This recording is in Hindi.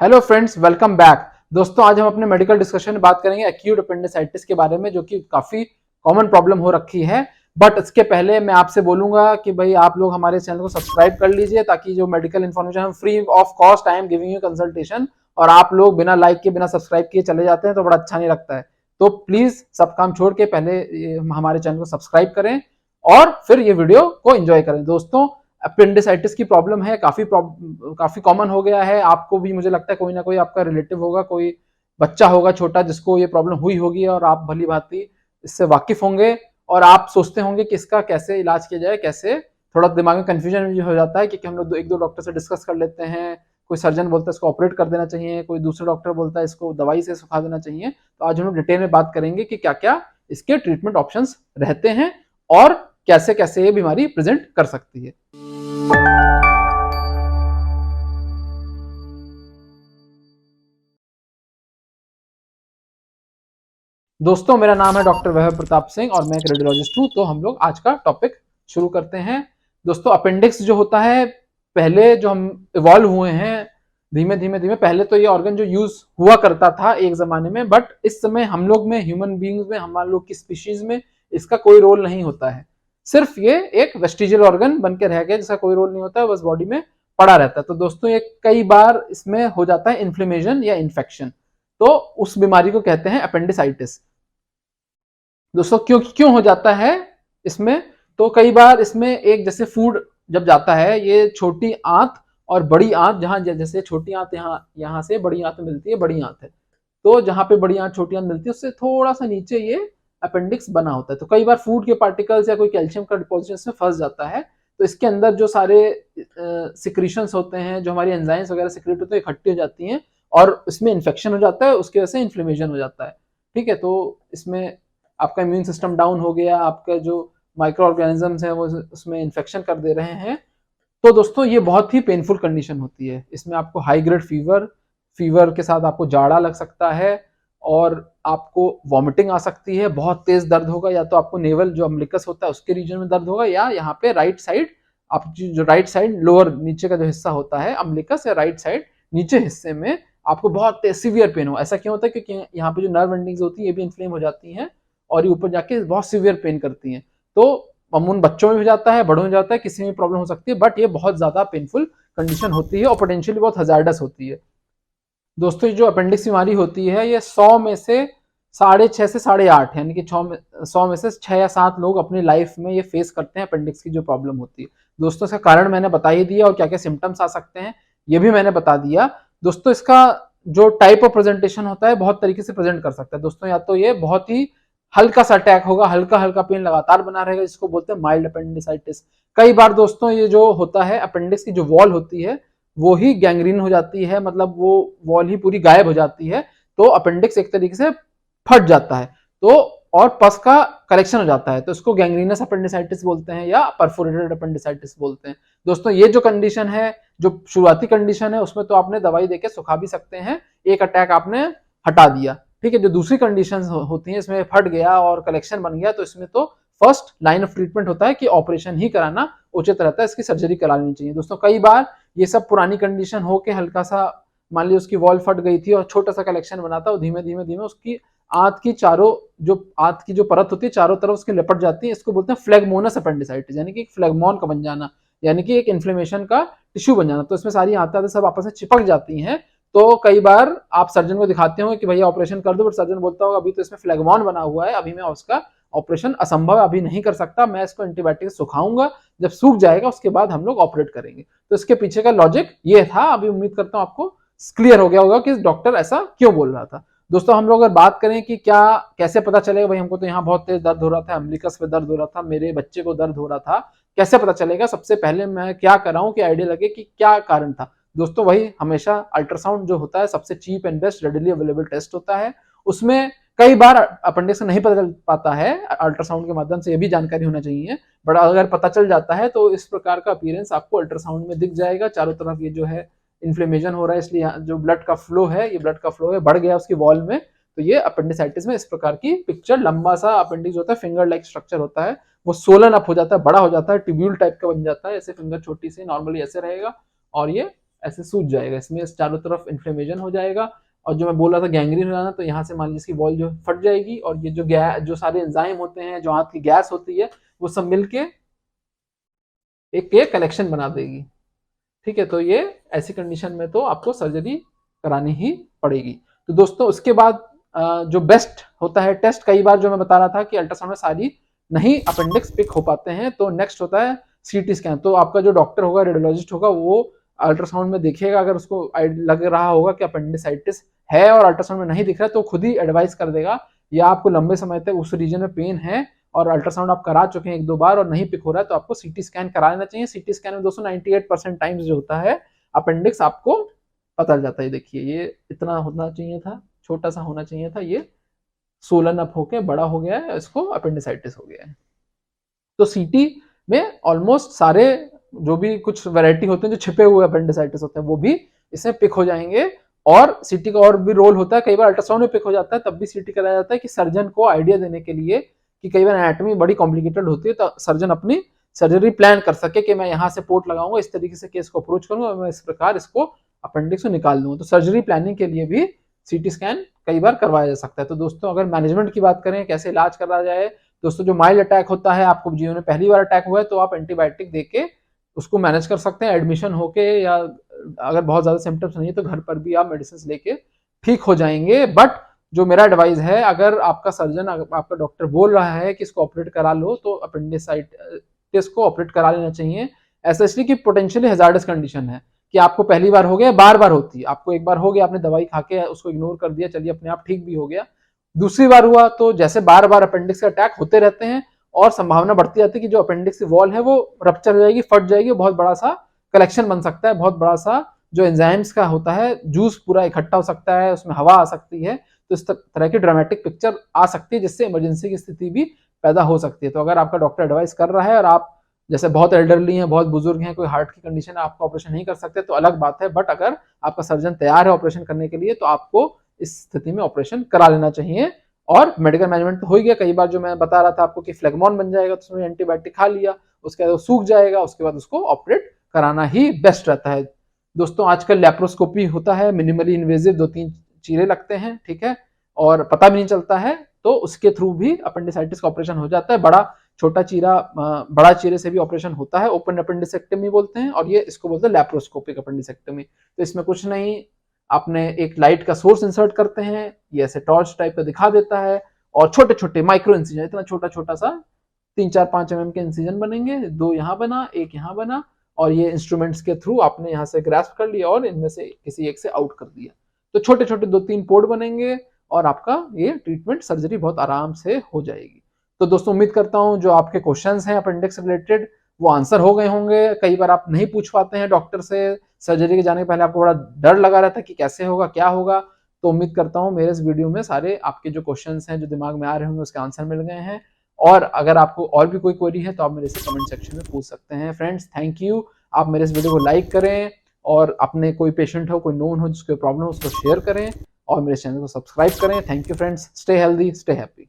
Hello friends, welcome back. दोस्तों, आज हम अपने मेडिकल डिस्कशन में बात करेंगे एक्यूट अपेंडिसाइटिस के बारे में, जो कि काफी कॉमन प्रॉब्लम हो रखी है। बट इसके पहले मैं आपसे बोलूंगा कि भाई आप लोग हमारे चैनल को सब्सक्राइब कर लीजिए, ताकि जो मेडिकल इन्फॉर्मेशन हम free of cost I am giving you consultation, और आप लोग बिना लाइक के बिना सब्सक्राइब किए चले जाते हैं तो बड़ा अच्छा नहीं लगता है। तो प्लीज सब काम छोड़ के पहले हमारे चैनल को सब्सक्राइब करें और फिर ये वीडियो को एंजॉय करें। दोस्तों, अपेंडिसाइटिस की प्रॉब्लम है, काफी कॉमन हो गया है। आपको भी मुझे लगता है कोई ना कोई आपका रिलेटिव होगा, कोई बच्चा होगा छोटा जिसको ये प्रॉब्लम हुई होगी, और आप भली भांति इससे वाकिफ होंगे और आप सोचते होंगे कि इसका कैसे इलाज किया जाए, कैसे। थोड़ा दिमाग में कंफ्यूजन भी हो जाता है क्योंकि हम लोग एक दो डॉक्टर से डिस्कस कर लेते हैं। कोई सर्जन बोलता है इसको ऑपरेट कर देना चाहिए, कोई दूसरा डॉक्टर बोलता है इसको दवाई से सुखा देना चाहिए। तो आज हम लोग डिटेल में बात करेंगे कि क्या क्या इसके ट्रीटमेंट ऑप्शंस रहते हैं और कैसे कैसे ये बीमारी प्रेजेंट कर सकती है। दोस्तों, मेरा नाम है डॉक्टर वैभव प्रताप सिंह और मैं एक रेडियोलॉजिस्ट हूं। तो हम लोग आज का टॉपिक शुरू करते हैं। दोस्तों, अपेंडिक्स जो होता है, पहले जो हम इवॉल्व हुए हैं धीमे धीमे धीमे, पहले तो ये ऑर्गन जो यूज हुआ करता था एक जमाने में, बट इस समय हम लोग में, ह्यूमन बींग्स में, हमारे लोग की स्पीशीज में इसका कोई रोल नहीं होता है। सिर्फ ये एक वेस्टिजियल ऑर्गन बन के रह गया, जिसका कोई रोल नहीं होता है, बस बॉडी में पड़ा रहता है। तो दोस्तों, ये कई बार इसमें हो जाता है इन्फ्लेमेशन या इन्फेक्शन, तो उस बीमारी को कहते हैं अपेंडिसाइटिस। दोस्तों, क्यों क्यों हो जाता है इसमें? तो कई बार इसमें एक जैसे फूड जब जाता है, ये छोटी आंत और बड़ी आंत, जहां जैसे छोटी आंत यहाँ से बड़ी आंत मिलती है, बड़ी आंत है, तो जहां पे बड़ी आंत छोटी आंत मिलती है उससे थोड़ा सा नीचे ये अपेंडिक्स बना होता है। तो कई बार फूड के पार्टिकल्स या कोई कैल्शियम का डिपोजिशन इसमें फंस जाता है, तो इसके अंदर जो सारे सिक्रीशंस होते हैं, जो हमारी एंजाइम्स वगैरह सिक्रेट होते हैं, इकट्ठी हो जाती हैं और इसमें इन्फेक्शन हो जाता है, उसकी वजह से इन्फ्लेमेशन हो जाता है। ठीक है, तो इसमें आपका इम्यून सिस्टम डाउन हो गया, आपका जो माइक्रो ऑर्गेनिजम्स है वो उसमें इन्फेक्शन कर दे रहे हैं। तो दोस्तों, ये बहुत ही पेनफुल कंडीशन होती है। इसमें आपको हाई ग्रेड फीवर के साथ आपको जाड़ा लग सकता है और आपको वॉमिटिंग आ सकती है, बहुत तेज दर्द होगा, या तो आपको नेवल जो अम्बिलिकस होता है उसके रीजन में दर्द होगा, या यहाँ पे राइट साइड, आप जो राइट साइड लोअर नीचे का जो हिस्सा होता है अम्बिलिकस, या राइट साइड नीचे हिस्से में आपको बहुत सीवियर पेन हो। ऐसा क्यों होता है? क्योंकि यहाँ पे जो नर्व एंडिंग्स होती है ये भी इन्फ्लेम हो जाती हैं और ये ऊपर जाके बहुत सीवियर पेन करती हैं। तो अमूमन बच्चों में भी जाता है, बड़ों में जाता है, किसी में प्रॉब्लम हो सकती है, बट ये बहुत ज्यादा पेनफुल कंडीशन होती है और पोटेंशियली बहुत हजार्डस होती है। दोस्तों, जो अपेंडिक्स बीमारी होती है ये 100 में से 6.5 से 8.5, यानी कि 100 में से 6 या 7 लोग अपनी लाइफ में ये फेस करते हैं अपेंडिक्स की जो प्रॉब्लम होती है। दोस्तों, इसका कारण मैंने बता ही दिया और क्या क्या सिम्टम्स आ सकते हैं ये भी मैंने बता दिया। दोस्तों, इसका जो टाइप ऑफ प्रेजेंटेशन होता है बहुत तरीके से प्रेजेंट कर सकता है। दोस्तों, या तो ये बहुत ही हल्का सा अटैक होगा, हल्का हल्का पेन लगातार बना रहेगा, जिसको बोलते हैं माइल्ड अपेंडिसाइटिस। कई बार दोस्तों ये जो होता है, अपेंडिक्स की जो वॉल होती है वो ही गैंग्रीन हो जाती है, मतलब वो वॉल ही पूरी गायब हो जाती है, तो अपेंडिक्स एक तरीके से फट जाता है, तो और पस का करेक्शन हो जाता है, तो इसको गैंग्रीनस अपेंडिसाइटिस बोलते हैं या परफोरेटेड अपेंडिसाइटिस बोलते हैं। दोस्तों, ये जो कंडीशन है, जो शुरुआती कंडीशन है, उसमें तो आपने दवाई देके सुखा भी सकते हैं, एक अटैक आपने हटा दिया। ठीक है, जो दूसरी कंडीशन होती है, इसमें फट गया और कलेक्शन बन गया, तो इसमें तो फर्स्ट लाइन ऑफ ट्रीटमेंट होता है कि ऑपरेशन ही कराना उचित रहता है, इसकी सर्जरी करा लेनी चाहिए। दोस्तों, कई बार ये सब पुरानी कंडीशन हो के हल्का सा, मान ली उसकी वॉल फट गई थी और छोटा सा कलेक्शन बना था, और धीमे धीमे धीमे उसकी आंत की चारों, जो आंत की जो परत होती है चारों तरफ उसकी लिपट जाती है, इसको बोलते हैं फ्लेगमोनस अपेंडिसाइटिस, यानी कि एक फ्लेगमोन का बन जाना, यानी कि एक इन्फ्लेमेशन का टिश्यू बन जाना। तो इसमें सारी आंतें सब आपस में चिपक जाती हैं। तो कई बार आप सर्जन को दिखाते हो कि भैया ऑपरेशन कर दो, बट सर्जन बोलता होगा अभी तो इसमें फ्लेगमोन बना हुआ है, अभी मैं उसका ऑपरेशन असंभव, अभी नहीं कर सकता, मैं इसको एंटीबायोटिक सुखाऊंगा, जब सूख जाएगा उसके बाद हम लोग ऑपरेट करेंगे। तो इसके पीछे का लॉजिक ये था। अभी उम्मीद करता हूं आपको क्लियर हो गया होगा कि डॉक्टर ऐसा क्यों बोल रहा था। दोस्तों, हम लोग अगर बात करें कि क्या कैसे पता चलेगा, भाई हमको तो यहाँ बहुत तेज दर्द हो रहा था, अम्बिलिकस पे दर्द हो रहा था, मेरे बच्चे को दर्द हो रहा था, कैसे पता चलेगा? सबसे पहले मैं क्या कराऊं कि आइडिया लगे कि क्या कारण था। दोस्तों, वही हमेशा अल्ट्रासाउंड जो होता है सबसे cheap and best readily available test होता है। उसमें कई बार अपेंडिक्स नहीं पता चल पाता है, अल्ट्रासाउंड के माध्यम से ये भी जानकारी होना चाहिए, बट अगर पता चल जाता है तो इस प्रकार का अपीयरेंस आपको अल्ट्रासाउंड में दिख जाएगा। चारों तरफ ये जो है इन्फ्लेमेशन हो रहा है, इसलिए जो ब्लड का फ्लो है, ये ब्लड का फ्लो है बढ़ गया उसकी वॉल में, तो ये अपेंडिसाइटिस में इस प्रकार की पिक्चर, लंबा सा अपेंडिक्स होता है, फिंगर लाइक स्ट्रक्चर होता है, वो सोलन अप हो जाता है, बड़ा हो जाता है, ट्यूब्यूल टाइप का बन जाता है, ऐसे फिंगर छोटी सी नॉर्मली ऐसे रहेगा और ये ऐसे सूज जाएगा, इसमें चारों तरफ इन्फ्लेमेशन हो जाएगा। और जो मैं बोल रहा था गैंग्रीन हो जाना, तो यहाँ से मान लीजिए इसकी वॉल जो फट जाएगी और ये जो सारे एंजाइम होते हैं, जो हाथ की गैस होती है, वो सब मिलके एक ये कलेक्शन बना देगी। ठीक है, तो ये ऐसी कंडीशन में तो आपको सर्जरी करानी ही पड़ेगी। तो दोस्तों उसके बाद जो बेस्ट होता है टेस्ट, कई बार जो मैं बता रहा था कि अल्ट्रासाउंड में सारी नहीं अपेंडिक्स पिक हो पाते हैं, तो नेक्स्ट होता है सीटी स्कैन। तो आपका जो डॉक्टर होगा, रेडियोलॉजिस्ट होगा, वो अल्ट्रासाउंड में देखेगा, अगर उसको लग रहा होगा कि अपेंडिसाइटिस है और अल्ट्रासाउंड में नहीं दिख रहा है, तो खुद ही एडवाइस कर देगा, या आपको लंबे समय तक उस रीजन में पेन है और अल्ट्रासाउंड आप करा चुके हैं 1-2 बार और नहीं पिक हो रहा है, तो आपको सीटी स्कैन करा लेना चाहिए। सीटी स्कैन में दोस्तों 98% टाइम्स जो होता है अपेंडिक्स आपको पता जाता है। देखिए ये इतना होना चाहिए था, छोटा सा होना चाहिए था, ये सोलन अप होके बड़ा हो गया है, इसको अपेंडिसाइटिस हो गया है। तो सीटी में ऑलमोस्ट सारे जो भी कुछ वैरायटी होते हैं, जो छिपे हुए अपेंडिसाइटिस होते हैं, वो भी इसमें पिक हो जाएंगे। और सीटी का और भी रोल होता है, कई बार अल्ट्रासाउंड में पिक हो जाता है, तब भी सीटी कराया जाता है कि सर्जन को आइडिया देने के लिए कि कई बार एनाटॉमी बड़ी कॉम्प्लिकेटेड होती है, तो सर्जन अपनी सर्जरी प्लान कर सके कि मैं यहाँ से पोर्ट लगाऊंगा, इस तरीके से केस को अप्रोच करूंगा, मैं इस प्रकार इसको अपेंडिक्स को निकाल दूंगा। तो सर्जरी प्लानिंग के लिए भी सीटी स्कैन कई बार करवाया जा सकता है। तो दोस्तों अगर मैनेजमेंट की बात करें, कैसे इलाज करा जाए, दोस्तों जो माइल्ड अटैक होता है, आपको जीवन में पहली बार अटैक हुआ है, तो आप एंटीबायोटिक देके उसको मैनेज कर सकते हैं एडमिशन होके, या अगर बहुत ज्यादा सिम्टम्स नहीं है तो घर पर भी आप मेडिसिन लेके ठीक हो जाएंगे। बट जो मेरा एडवाइस है, अगर आपका सर्जन, आपका डॉक्टर बोल रहा है कि इसको ऑपरेट करा लो, तो अपेंडिसाइटिस को ऑपरेट करा लेना चाहिए। ऐसा इसलिए कि पोटेंशियली हैजार्डस कंडीशन है, कि आपको पहली बार हो गया, बार बार होती है। आपको एक बार हो गया, आपने दवाई खा के उसको इग्नोर कर दिया, चलिए अपने आप ठीक भी हो गया। दूसरी बार हुआ तो जैसे बार बार अपेंडिक्स का अटैक होते रहते हैं और संभावना बढ़ती जाती है कि जो अपेंडिक्स की वॉल है वो रप्चर हो जाएगी, फट जाएगी, बहुत बड़ा सा कलेक्शन बन सकता है, बहुत बड़ा सा जो एंजाइम्स का होता है जूस पूरा इकट्ठा हो सकता है, उसमें हवा आ सकती है, तो इस तरह की ड्रामेटिक पिक्चर आ सकती है, जिससे इमरजेंसी की स्थिति भी पैदा हो सकती है। तो अगर आपका डॉक्टर एडवाइस कर रहा है और आप जैसे बहुत एल्डरली हैं, बहुत बुजुर्ग हैं, कोई हार्ट की कंडीशन है, आपका ऑपरेशन नहीं कर सकते, तो अलग बात है। बट अगर आपका सर्जन तैयार है ऑपरेशन करने के लिए, तो आपको इस स्थिति में ऑपरेशन करा लेना चाहिए। और मेडिकल मैनेजमेंट तो हो ही गया, कई बार जो मैं बता रहा था आपको कि फ्लेगमॉन बन जाएगा, तो उसमें एंटीबायोटिक खा लिया, उसके बाद वो सूख जाएगा, उसके बाद उसको ऑपरेट कराना ही बेस्ट रहता है। दोस्तों आजकल लैप्रोस्कोपी होता है, मिनिमली इन्वेजिव, 2-3 चीरे लगते हैं, ठीक है, और पता भी नहीं चलता है, तो उसके थ्रू भी अपेंडिसाइटिस का ऑपरेशन हो जाता है। बड़ा चीरे से भी ऑपरेशन होता है, ओपन अपेंडिसेक्टमी बोलते हैं, और ये इसको बोलते हैं लैप्रोस्कोपिक अपेंडिसेक्टमी। तो इसमें कुछ नहीं, आपने एक लाइट का सोर्स इंसर्ट करते हैं, ये ऐसे टॉर्च टाइप का दिखा देता है, और छोटे छोटे माइक्रो इंसिजन, इतना छोटा छोटा सा 3-4-5 mm के इंसिजन बनेंगे, 2 यहाँ बना, 1 यहाँ बना, और ये इंस्ट्रूमेंट्स के थ्रू आपने यहाँ से ग्रास्प कर लिया और इनमें से किसी एक से आउट कर दिया। तो छोटे छोटे 2-3 पोर्ट बनेंगे और आपका ये ट्रीटमेंट सर्जरी बहुत आराम से हो जाएगी। तो दोस्तों उम्मीद करता हूँ जो आपके क्वेश्चंस हैं अपेंडिक्स रिलेटेड, वो आंसर हो गए होंगे। कई बार आप नहीं पूछ पाते हैं डॉक्टर से, सर्जरी के जाने के पहले आपको बड़ा डर लगा रहता है कि कैसे होगा, क्या होगा। तो उम्मीद करता हूँ मेरे इस वीडियो में सारे आपके जो क्वेश्चंस हैं, जो दिमाग में आ रहे होंगे, उसके आंसर मिल गए हैं। और अगर आपको और भी कोई क्वेरी है तो आप मेरे से कमेंट सेक्शन में पूछ सकते हैं। फ्रेंड्स थैंक यू, आप मेरे इस वीडियो को लाइक करें, और अपने कोई पेशेंट हो, कोई नोन हो जिसको प्रॉब्लम हो, उसको शेयर करें, और मेरे चैनल को सब्सक्राइब करें। Thank you friends, stay healthy, stay happy.